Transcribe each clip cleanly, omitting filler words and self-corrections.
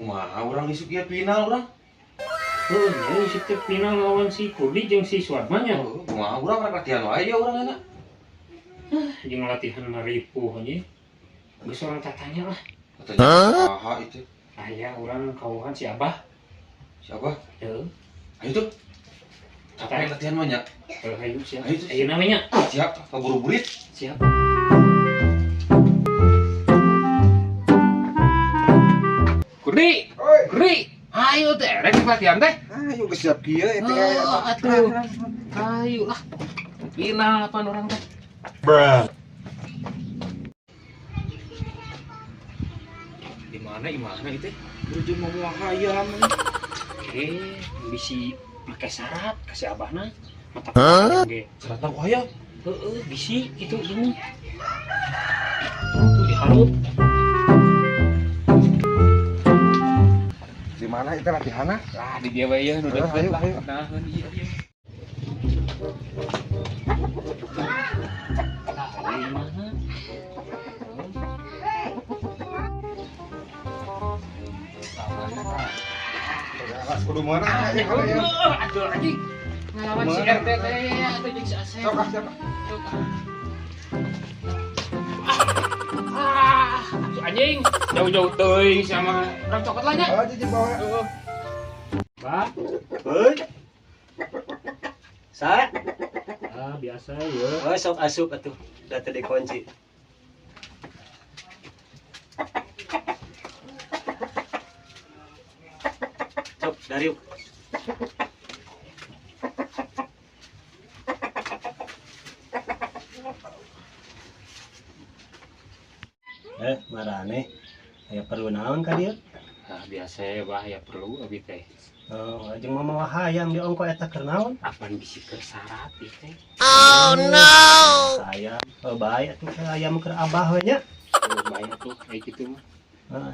Kumaha urang isuk ieu final urang? Ini si final lawan si Kudi jeung si Suatmanya. Kumaha urang rek latihan wae ya urang enak. Jeung latihan maripuh nya. Geus urang tatanya lah. Katanya saha itu? Aya urang kauhan si Abah. Siapa? Heuh. Ayo tuh. Capek latihan mah nya. Hayu siap. Ayo tuh. Ayo namanya. Siap, kaburu burit. Siap. Kudi. Kudi. Ayo teh, rek latihan teh. Ayo geus siap kieu eta. Atuh. Ayo lah. Final apa orang teh? Di mana itu? Kudu mau hayam. Bisi make syarat kasih abahna. Mata pelajaran ge. Syarat aku hayam. Bisi gitu ini. Tuh dihalut. Di mana itu latihanna? Lah di dia bae ya, nu deket lah. Ayo. Nah, iya. Di mana? Kudu mana? Aduh anjing. Ngelawan si RT teh atuh jeung si Asep. Sok siapa? Atuh anjing, jauh-jauh teuing sama orang cokot lah nya. Oh, jadi bawa. Bah, Heuh. Sa? biasa ya. Oh, sok asup atuh. Da teu dikunci. Sok, dariuk. Marane. Aya perlu naon ka dieu? Biasa ya bah ya perlu abi teh. Oh, jeung mamawa hayam di ongko eta keur naon? Apaan bisi keur syarat ieu teh? Oh no. Saya bae atuh hayam keur abah we nya. Banyak tuh kayak gitu mah.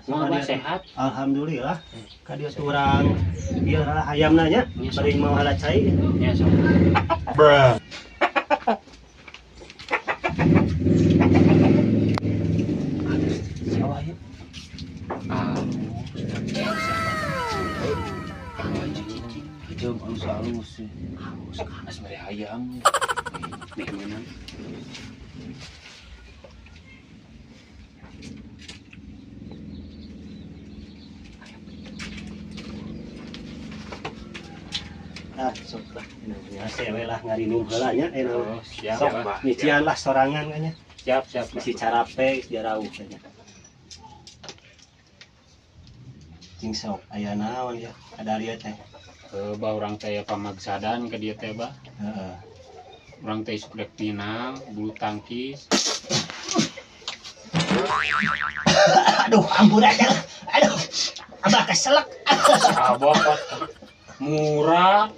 Mau Abah sehat? Alhamdulillah. Ka dieu teh urang ieu hayamna nya bari mau halacai. Ya sok. Sawah ieu. Jom halus-halus. Halus mere hayam. Bagaimana? Sok lah. Ya sewe lah ngarinum heula nya Siap, sok Bah. nyician lah sorangan nya. Siap. Isi carape jarauh nya. Jeung sok aya naon ya kadarieu teh. Bah orang teh pamagsadan ke dia teh bah. Heeh. Orang teh sudah final, bulu tangkis. Aduh, ampun aja lah. Aduh. Abah keselak. Abah murah.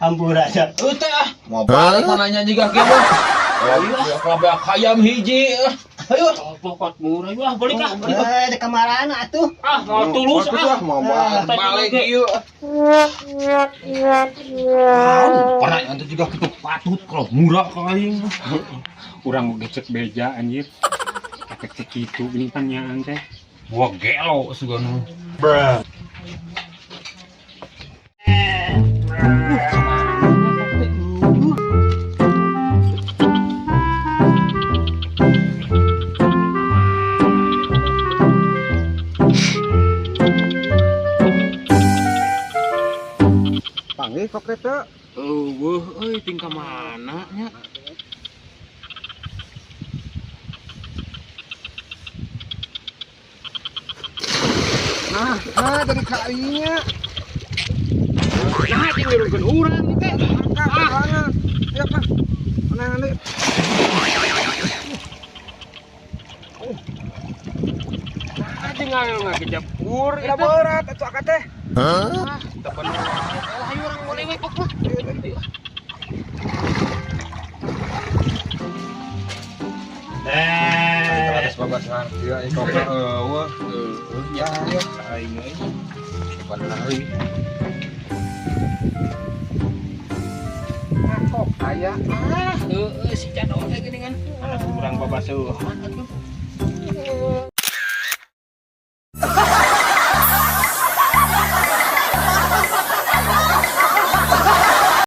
Ampun aja. Teh mau balik mananya juga kieu. Ya kabeh hayam hiji. Ayo. Abah murah wah balik ah. Dek kamarana atuh. Mau tulus ah. Mau Balik ieu. Pernah nyantu juga kitu patut kalau murah ka aing. Kurang gecek beja anjir. Efek kitu ini kan yang teh. Gua gelo sugana. Panggil kok eta. Tingkah mana nya? Nah dari karinya. Nah, tinggalkan urang teh. Banget. Ya kan. Mana Tinggal ngakejapur Ida berat atuh akad teh. Tepan ayo orang boleh we pok. Terus babasan dia ikut eueuh. Ya, Aing euy. Cepat hari. Kok aya si cadol teh geuningan. Kurang babasuhan atuh.